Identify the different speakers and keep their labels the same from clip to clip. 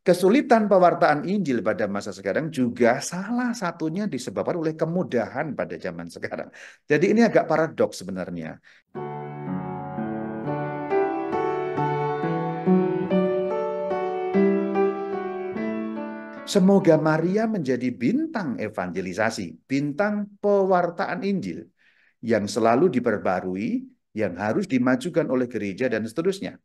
Speaker 1: Kesulitan pewartaan Injil pada masa sekarang juga salah satunya disebabkan oleh kemudahan pada zaman sekarang. Jadi ini agak paradoks sebenarnya. Semoga Maria menjadi bintang evangelisasi, bintang pewartaan Injil yang selalu diperbarui, yang harus dimajukan oleh gereja dan seterusnya.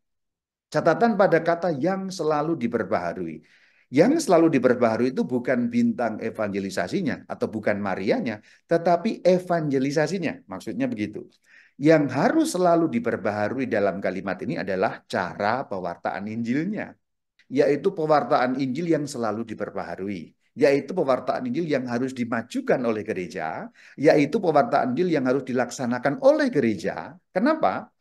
Speaker 1: Catatan pada kata yang selalu diperbaharui. Yang selalu diperbaharui itu bukan bintang evangelisasinya atau bukan Marianya, tetapi evangelisasinya. Maksudnya begitu. Yang harus selalu diperbaharui dalam kalimat ini adalah cara pewartaan Injilnya, yaitu pewartaan Injil yang selalu diperbaharui, yaitu pewartaan Injil yang harus dimajukan oleh gereja, yaitu pewartaan Injil yang harus dilaksanakan oleh gereja. Kenapa?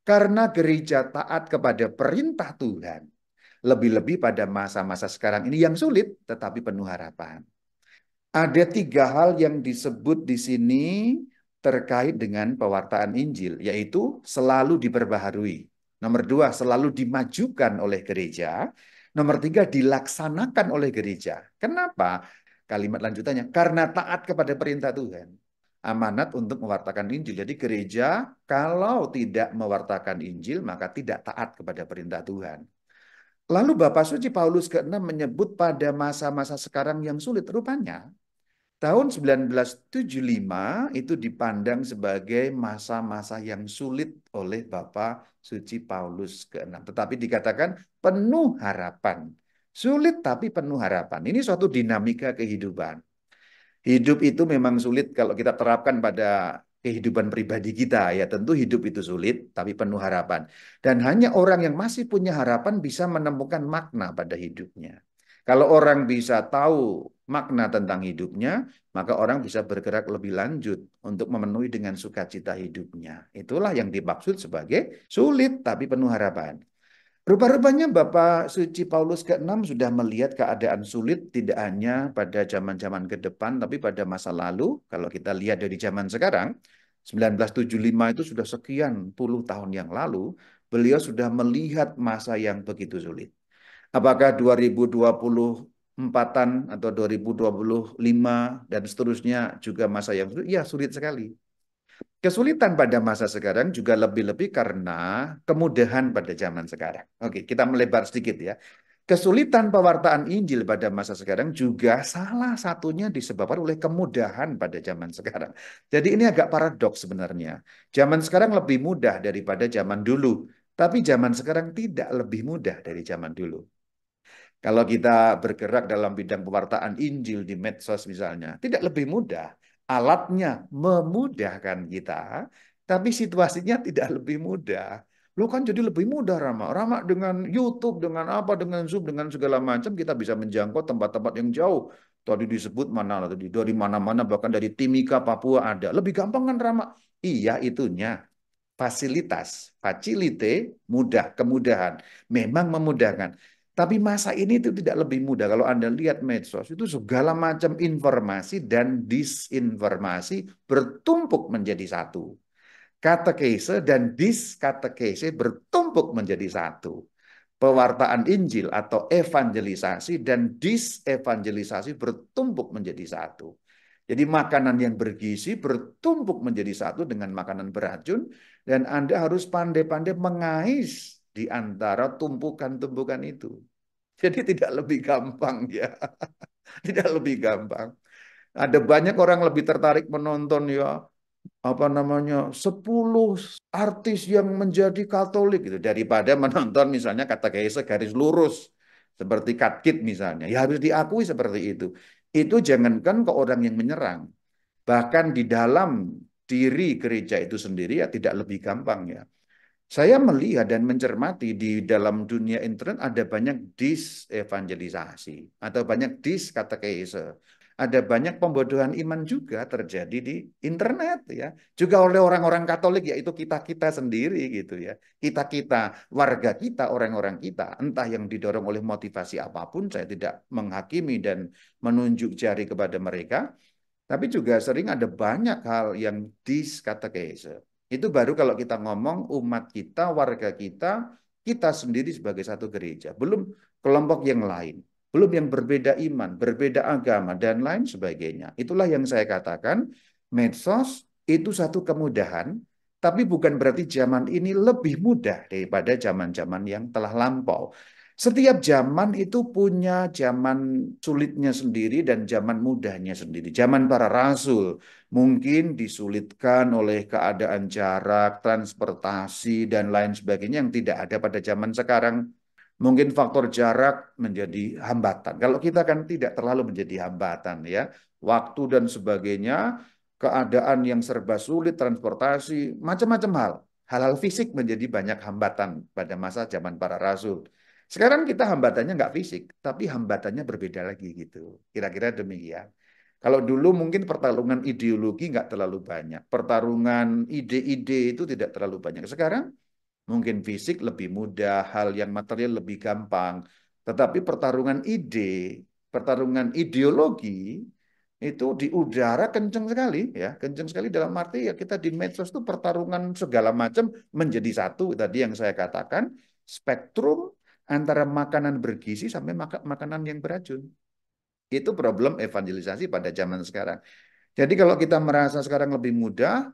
Speaker 1: Karena gereja taat kepada perintah Tuhan. Lebih-lebih pada masa-masa sekarang ini yang sulit, tetapi penuh harapan. Ada tiga hal yang disebut di sini terkait dengan pewartaan Injil, yaitu selalu diperbaharui. Nomor dua, selalu dimajukan oleh gereja. Nomor tiga, dilaksanakan oleh gereja. Kenapa? Kalimat lanjutannya, karena taat kepada perintah Tuhan. Amanat untuk mewartakan Injil. Jadi gereja kalau tidak mewartakan Injil, maka tidak taat kepada perintah Tuhan. Lalu Bapak Suci Paulus ke-6 menyebut pada masa-masa sekarang yang sulit. Rupanya tahun 1975 itu dipandang sebagai masa-masa yang sulit oleh Bapak Suci Paulus ke-6. Tetapi dikatakan penuh harapan. Sulit tapi penuh harapan. Ini suatu dinamika kehidupan. Hidup itu memang sulit kalau kita terapkan pada kehidupan pribadi kita. Ya tentu hidup itu sulit tapi penuh harapan. Dan hanya orang yang masih punya harapan bisa menemukan makna pada hidupnya. Kalau orang bisa tahu makna tentang hidupnya, maka orang bisa bergerak lebih lanjut untuk memenuhi dengan sukacita hidupnya. Itulah yang dimaksud sebagai sulit tapi penuh harapan. Rupa-rupanya Bapak Suci Paulus ke-6 sudah melihat keadaan sulit tidak hanya pada zaman-zaman ke depan, tapi pada masa lalu. Kalau kita lihat dari zaman sekarang, 1975 itu sudah sekian puluh tahun yang lalu, beliau sudah melihat masa yang begitu sulit. Apakah 2024-an atau 2025 dan seterusnya juga masa yang sulit? Ya, sulit sekali. Kesulitan pada masa sekarang juga lebih-lebih karena kemudahan pada zaman sekarang. Oke, kita melebar sedikit ya. Kesulitan pewartaan Injil pada masa sekarang juga salah satunya disebabkan oleh kemudahan pada zaman sekarang. Jadi ini agak paradoks sebenarnya. Zaman sekarang lebih mudah daripada zaman dulu, tapi zaman sekarang tidak lebih mudah dari zaman dulu. Kalau kita bergerak dalam bidang pewartaan Injil di medsos misalnya, tidak lebih mudah. Alatnya memudahkan kita, tapi situasinya tidak lebih mudah. Lu kan jadi lebih mudah, Rama. Rama dengan YouTube, dengan apa, dengan Zoom, dengan segala macam kita bisa menjangkau tempat-tempat yang jauh. Tadi disebut mana tadi dari mana-mana, bahkan dari Timika, Papua ada. Lebih gampang kan, Rama? Iya, itunya. Fasilitas, facilite, mudah, kemudahan. Memang memudahkan. Tapi masa ini itu tidak lebih mudah. Kalau Anda lihat medsos, itu segala macam informasi dan disinformasi bertumpuk menjadi satu. Katekese dan diskatekese bertumpuk menjadi satu. Pewartaan Injil atau evangelisasi dan disevangelisasi bertumpuk menjadi satu. Jadi makanan yang bergizi bertumpuk menjadi satu dengan makanan beracun, dan Anda harus pandai-pandai mengais di antara tumpukan-tumpukan itu. Jadi tidak lebih gampang ya, tidak lebih gampang. Ada banyak orang lebih tertarik menonton ya apa namanya 10 artis yang menjadi Katolik gitu daripada menonton misalnya katekese garis lurus seperti Katkit misalnya. Ya harus diakui seperti itu. Itu jangankan ke orang yang menyerang, bahkan di dalam diri gereja itu sendiri ya tidak lebih gampang ya. Saya melihat dan mencermati di dalam dunia internet ada banyak disevangelisasi atau banyak diskatekese. Ada banyak pembodohan iman juga terjadi di internet ya. Juga oleh orang-orang Katolik yaitu kita-kita sendiri gitu ya. Kita-kita, warga kita, orang-orang kita, entah yang didorong oleh motivasi apapun, saya tidak menghakimi dan menunjuk jari kepada mereka. Tapi juga sering ada banyak hal yang diskatekese. Itu baru kalau kita ngomong umat kita, warga kita, kita sendiri sebagai satu gereja. Belum kelompok yang lain. belum yang berbeda iman, berbeda agama, dan lain sebagainya. Itulah yang saya katakan, medsos itu satu kemudahan, tapi bukan berarti zaman ini lebih mudah daripada zaman-zaman yang telah lampau. Setiap zaman itu punya zaman sulitnya sendiri dan zaman mudahnya sendiri. Zaman para rasul mungkin disulitkan oleh keadaan jarak, transportasi, dan lain sebagainya yang tidak ada pada zaman sekarang. Mungkin faktor jarak menjadi hambatan. Kalau kita kan tidak terlalu menjadi hambatan ya. Waktu dan sebagainya, keadaan yang serba sulit, transportasi, macam-macam hal. Hal-hal fisik menjadi banyak hambatan pada masa zaman para rasul. Sekarang kita hambatannya nggak fisik, tapi hambatannya berbeda lagi gitu. Kira-kira demikian. Kalau dulu mungkin pertarungan ideologi nggak terlalu banyak. Pertarungan ide-ide itu tidak terlalu banyak. Sekarang mungkin fisik lebih mudah, hal yang material lebih gampang. Tetapi pertarungan ide, pertarungan ideologi itu di udara kenceng sekali ya, kenceng sekali dalam arti ya kita di medsos itu pertarungan segala macam menjadi satu tadi yang saya katakan spektrum antara makanan bergizi sampai makanan yang beracun. Itu problem evangelisasi pada zaman sekarang. Jadi kalau kita merasa sekarang lebih mudah,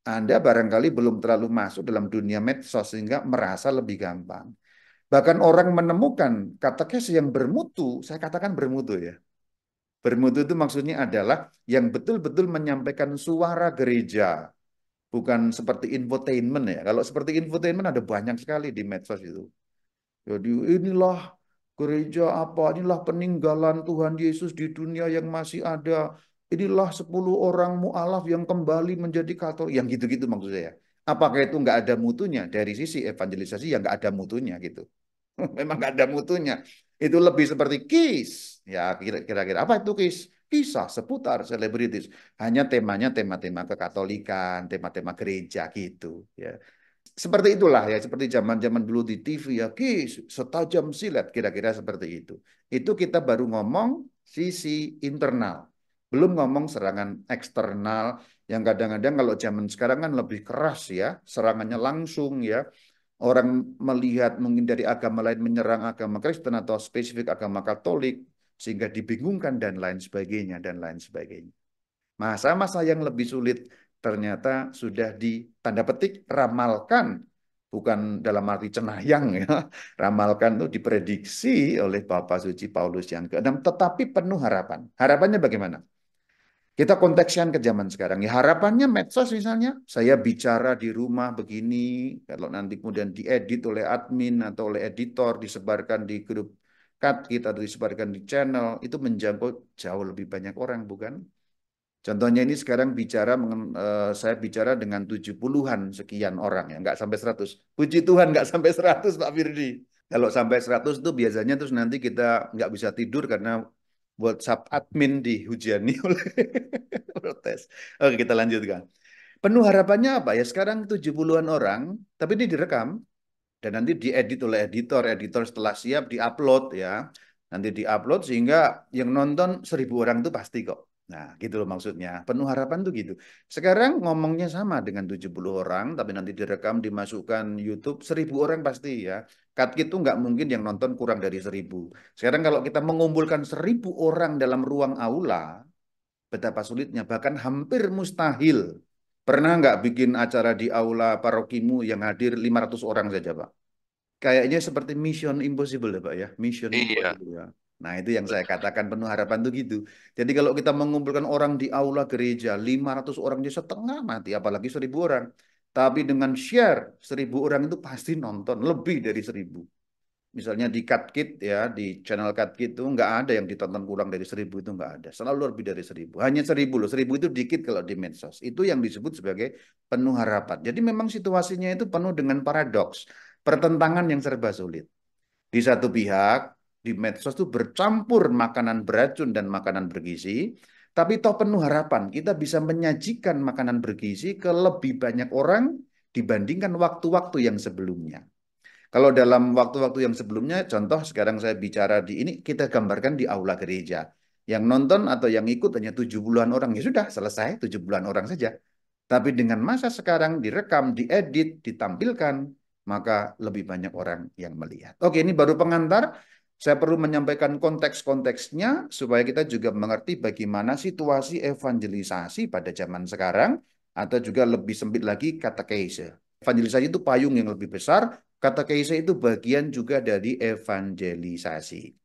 Speaker 1: anda barangkali belum terlalu masuk dalam dunia medsos sehingga merasa lebih gampang. Bahkan orang menemukan katekes yang bermutu, saya katakan bermutu ya. Bermutu itu maksudnya adalah yang betul-betul menyampaikan suara gereja, bukan seperti infotainment ya. Kalau seperti infotainment ada banyak sekali di medsos itu. Jadi inilah gereja apa, inilah peninggalan Tuhan Yesus di dunia yang masih ada. Inilah 10 orang mu'alaf yang kembali menjadi Katolik. Yang gitu-gitu maksud saya. Apakah itu nggak ada mutunya? Dari sisi evangelisasi yang nggak ada mutunya gitu. Memang nggak ada mutunya. Itu lebih seperti KIS. Ya kira-kira apa itu KIS? Kisah seputar selebritis. Hanya temanya tema-tema kekatolikan, tema-tema gereja gitu. Ya. Seperti itulah ya, seperti zaman-zaman dulu di TV ya, setajam silet, kira-kira seperti itu. Itu kita baru ngomong sisi internal, belum ngomong serangan eksternal yang kadang-kadang kalau zaman sekarang kan lebih keras ya, serangannya langsung ya. Orang melihat mungkin dari agama lain menyerang agama Kristen atau spesifik agama Katolik sehingga dibingungkan dan lain sebagainya dan lain sebagainya. Masa-masa yang lebih sulit ternyata sudah tanda petik ramalkan, bukan dalam arti cenayang ya. Ramalkan itu diprediksi oleh Bapak Suci Paulus yang ke-6, tetapi penuh harapan. Harapannya bagaimana? Kita kontekskan ke zaman sekarang. Ya harapannya medsos misalnya, saya bicara di rumah begini, kalau nanti kemudian diedit oleh admin atau oleh editor, disebarkan di grup cut kita atau disebarkan di channel, itu menjangkau jauh lebih banyak orang, bukan? Contohnya ini sekarang saya bicara dengan 70-an sekian orang ya, nggak sampai 100. Puji Tuhan nggak sampai 100 Pak Firdi. Kalau sampai 100 itu biasanya terus nanti kita nggak bisa tidur karena WhatsApp admin dihujani oleh protes. Oke, kita lanjutkan. Penuh harapannya apa ya? Sekarang 70-an orang, tapi ini direkam dan nanti diedit oleh editor. Editor setelah siap diupload ya. Nanti diupload sehingga yang nonton 1.000 orang itu pasti kok. Nah, gitu loh maksudnya. Penuh harapan tuh gitu. Sekarang ngomongnya sama dengan 70 orang, tapi nanti direkam, dimasukkan YouTube, 1.000 orang pasti ya. Cut itu nggak mungkin yang nonton kurang dari 1.000. Sekarang kalau kita mengumpulkan 1.000 orang dalam ruang aula, betapa sulitnya, bahkan hampir mustahil. Pernah nggak bikin acara di aula parokimu yang hadir 500 orang saja, Pak? Kayaknya seperti Mission Impossible ya Pak ya. Mission
Speaker 2: Iya,
Speaker 1: Impossible ya. Nah itu yang saya
Speaker 2: betul.
Speaker 1: katakan penuh harapan tuh gitu. Jadi kalau kita mengumpulkan orang di aula gereja, 500 orang dia setengah mati, apalagi 1.000 orang. Tapi dengan share, 1.000 orang itu pasti nonton, lebih dari 1.000. Misalnya di Katkit ya, di channel Katkit itu nggak ada yang ditonton kurang dari 1.000 itu nggak ada. Selalu lebih dari 1.000. Hanya 1.000 loh, 1.000 itu dikit kalau di medsos. Itu yang disebut sebagai penuh harapan. Jadi memang situasinya itu penuh dengan paradoks. Pertentangan yang serba sulit. Di satu pihak, di medsos itu bercampur makanan beracun dan makanan bergizi, tapi toh penuh harapan kita bisa menyajikan makanan bergizi ke lebih banyak orang dibandingkan waktu-waktu yang sebelumnya. Kalau dalam waktu-waktu yang sebelumnya, contoh sekarang saya bicara di ini, kita gambarkan di aula gereja. Yang nonton atau yang ikut hanya 70-an orang, ya sudah selesai 70-an orang saja. Tapi dengan masa sekarang direkam, diedit, ditampilkan, maka lebih banyak orang yang melihat. Oke, ini baru pengantar. Saya perlu menyampaikan konteks-konteksnya supaya kita juga mengerti bagaimana situasi evangelisasi pada zaman sekarang atau juga lebih sempit lagi katekese. Evangelisasi itu payung yang lebih besar, katekese itu bagian juga dari evangelisasi.